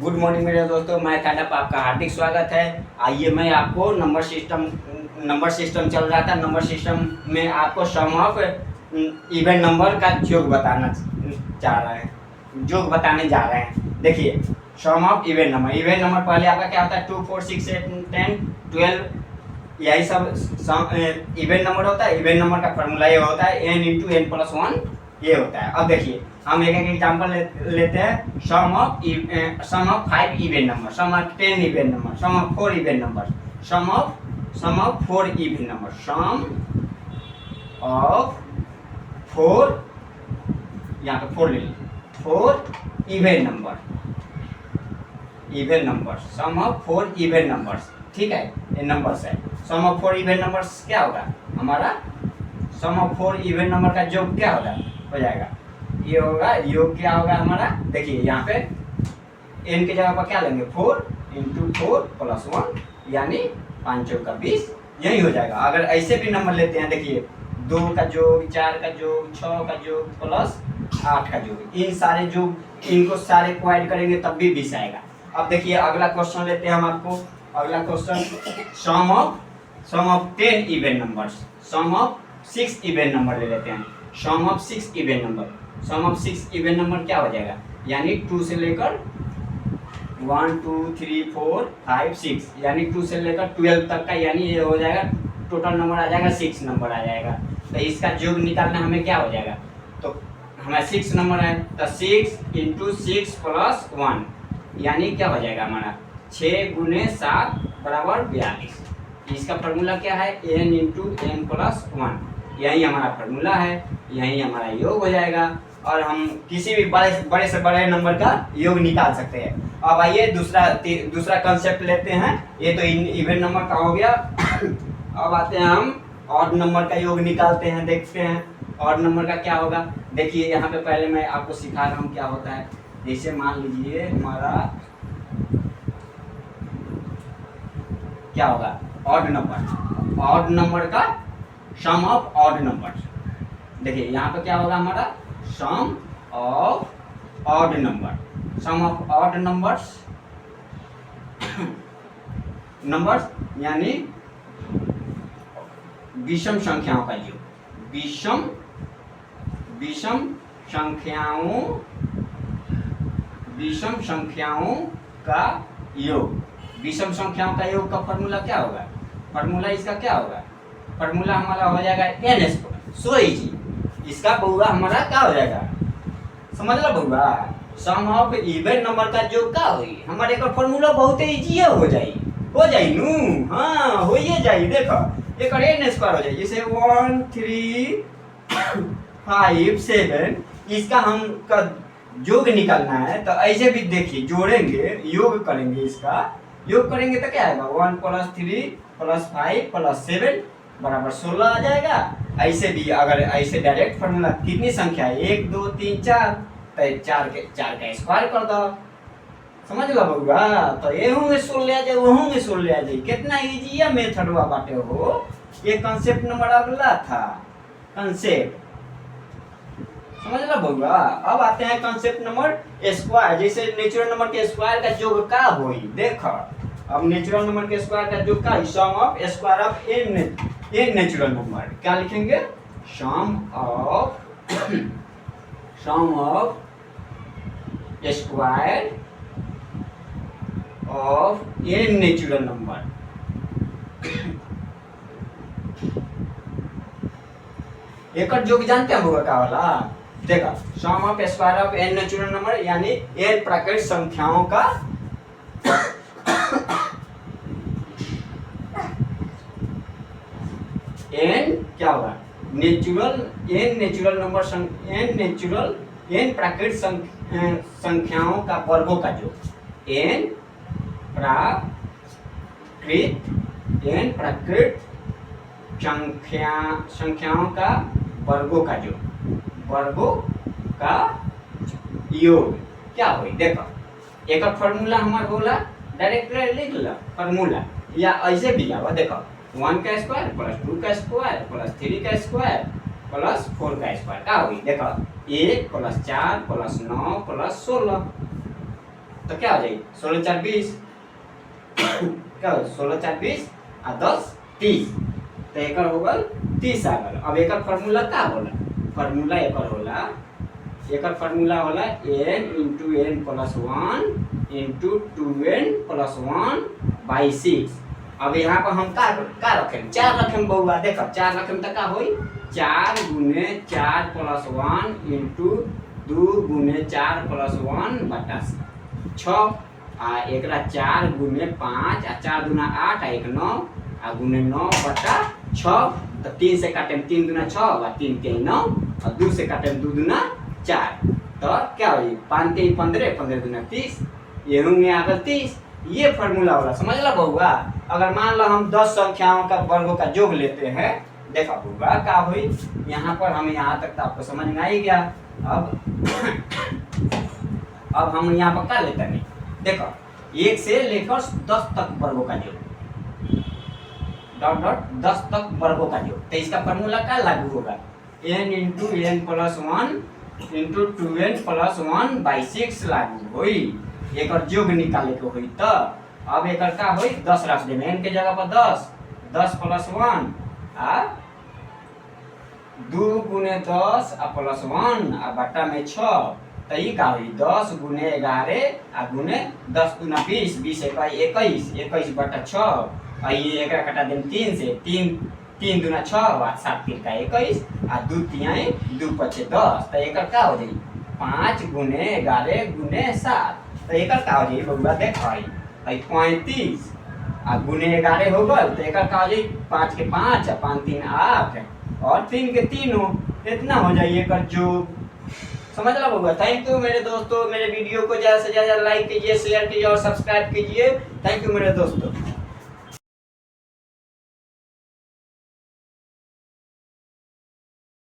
Good morning मेरे दोस्तों, मैं काडप आपका हार्दिक स्वागत है। आइए मैं आपको नंबर सिस्टम चल रहा था। नंबर सिस्टम में आपको सम ऑफ इवन नंबर का योग बताने जा रहे हैं। देखिए, सम ऑफ इवन नंबर पहले आपका क्या होता है, 2 4 6 8 10 12, यही सब इवन नंबर होता है। इवन नंबर का फॉर्मूला ये होता है n इंटू एन प्लस 1 ये होता है। अब देखिए, हम एक एग्जांपल लेते हैं। Sum of 5 even number, sum of 10 even number, sum of 4 even number, sum of 4 even number, sum of 4, यहाँ पे 4 ले लीजिए, 4 even number, sum of 4 even numbers. ठीक है, ये नंबर्स है। सम ऑफ 4 इवन नंबर्स क्या होगा हमारा, सम ऑफ 4 इवन नंबर का योग क्या होगा, हो जाएगा ये होगा। योग क्या होगा हमारा, देखिए यहाँ पे n की जगह पर क्या लेंगे, 4 इंटू 4 प्लस 1, यानी 5 चौक का 20, यही हो जाएगा। अगर ऐसे भी नंबर लेते हैं, देखिए 2 का योग, 4 का योग, 6 का योग प्लस 8 का योग, इन सारे योग इनको सारे को ऐड करेंगे तब भी 20 आएगा। अब देखिए अगला क्वेश्चन लेते हैं हम आपको। अगला question, sum of 10 even numbers, sum of 6 even number ले लेते हैं। Sum of 6 even number, sum of 6 even number क्या हो जाएगा, यानी 2 से लेकर 1 2 3 4 5 6, यानी 2 से लेकर 12 तक का, यानी ये हो जाएगा टोटल नंबर आ जाएगा 6 नंबर आ जाएगा। तो इसका योग निकालना हमें क्या हो जाएगा, तो हमें 6 नंबर है तो 6 इंटू 6 प्लस 1, यानी क्या हो जाएगा हमारा 6 गुने 7 बराबर 42। इसका फार्मूला क्या है, n इंटू एन प्लस 1, यही हमारा फार्मूला है, यही हमारा योग हो जाएगा। और हम किसी भी बड़े से बड़े नंबर का योग निकाल सकते हैं। अब आइए दूसरा कंसेप्ट लेते हैं। ये तो इवन नंबर का हो गया। अब आते हैं हम ऑड नंबर का योग निकालते हैं, देखते हैं ऑड नंबर का क्या होगा। देखिए यहाँ पे पहले मैं आपको सिखा रहा हूँ क्या होता है। जैसे मान लीजिए हमारा क्या होगा, ऑड नंबर का सम ऑफ ऑड नंबर। देखिए यहाँ पे क्या होगा हमारा, सम ऑफ ऑड नंबर्स, यानी विषम संख्याओं का योग, विषम संख्याओं का योग। विषम संख्याओं का योग का फॉर्मूला क्या होगा, फॉर्मूला इसका क्या होगा, फॉर्मूला हमारा हो जाएगा n स्क्वायर। सो इजी, इसका बउआ हमारा क्या हो जाएगा, समझ लो बउआ, सम ऑफ इवन नंबर का योग का होई हमारे का फॉर्मूला बहुत इजी हो जाई नू। हाँ हो ही जाई, देखो एक n स्क्वायर हो जाए, जैसे 1 3 5 7, इसका हम का योग निकालना है तो ऐसे भी देखिए जोड़ेंगे, योग करेंगे तो क्या आएगा, 1 प्लस 3 प्लस 5 प्लस 7 बराबर 16 आ जाएगा। ऐसे भी अगर ऐसे डायरेक्ट फॉर्मूला कितनी संख्या है, 1 2 3 4, तो 4 का स्क्वायर कर दो, समझ लो बउआ। तो एहू में 16 आ जाए, वहू में 16 आ जाए, कितना इजी है मेथड हुआ बाटे हो। ये कंसेप्ट नंबर अगला था, कंसेप्ट समझ लो बउआ। अब आते हैं कंसेप्ट नंबर स्क्वायर। जैसे नेचुरल नंबर के स्क्वायर का योग का होई, देखो अब नेचुरल नंबर के स्क्वायर का योग का, sum of square of n natural number, क्या लिखेंगे, sum of square of n natural number. एक योग जानते हैं होगा क्या वाला, देखा sum of square of n natural number, यानी n प्राकृतिक संख्याओं का n क्या होगा, n प्राकृतिक संख्याओं का वर्गों का योग, n प्राकृतिक संख्याओं का वर्गों का योग क्या होई, देखो एक फॉर्मूला हमारा बोला, डायरेक्ट लिख लो फॉर्मूला, या ऐसे भी आवा, देखो 1 का स्क्वायर प्लस 2 का स्क्वायर प्लस 3 का स्क्वायर प्लस 4 का स्क्वायर का होगी। देखो 1 प्लस 4 प्लस 9 प्लस 16 तो क्या हो जाएगी 16 4 20 क्या हो 16 4 20 आ 10 30 तो एक हो गल 30 आ गल। अब एक फार्मूला का होला फार्मूला एक होला n into n plus 1 into 2n plus 1 by 6। अब यहाँ पर हम का रखें 4 रखें बउआ। देखो 4 रखें तो का होई 4 गुने 4 प्लस 1 इंटू 2 गुने 4 प्लस 1 बटा 6 आ एकरा 4 गुने 5 आ 4 दूना 8 आ 1 9 आ गुने 9 बटा 6 तो 3 से काटे 3 दूना 6 आ 3 के 9 और 2 से काटे 2 दूना 4 तो क्या हो 5 के 15 15 दूना 30 ये में आ गल 30। ये फार्मूला वाला समझ ला बउआ। अगर मान लो हम 10 संख्याओं का वर्गों का योग लेते हैं देखा बउआ का हुई यहाँ पर हम यहाँ तक तो आपको समझ में आ ही गया। अब हम यहाँ पर क्या लेते हैं देखो 1 से लेकर 10 तक वर्गों का योग डॉट डॉट 10 तक वर्गों का योग तो इसका फार्मूला क्या लागू होगा n into n plus 1 into 2n plus 1 by 6 लागू हुई। एक योग निकाले के हुई तो अब एक का हुई 10 रख देंगे n के जगह पर 10 प्लस 1 आ 2 गुने 10 आ प्लस 1 आ बटा में 6 तो ये का हुई 10 गुने 11 आ गुने 10 गुना 20 20 21 21 बटा 6 और ये एक कटा दें 3 से 3 दूना 6 आ 7 3 का 21 आ 2 3 2 5 10 तो एक का हो जाए 5 गुने 11 गुने 7 तो एक का हो जाए बउआ देख भाई 35 आ गुने 11 हो गल तो एक का हो जाए 5 के 5 आ 5 3 8 और 3 के 3 हो इतना हो जाए एक जो समझ ला बउआ। थैंक यू मेरे दोस्तों। मेरे वीडियो को ज़्यादा से ज़्यादा लाइक कीजिए शेयर कीजिए और सब्सक्राइब कीजिए। थैंक यू मेरे दोस्तों।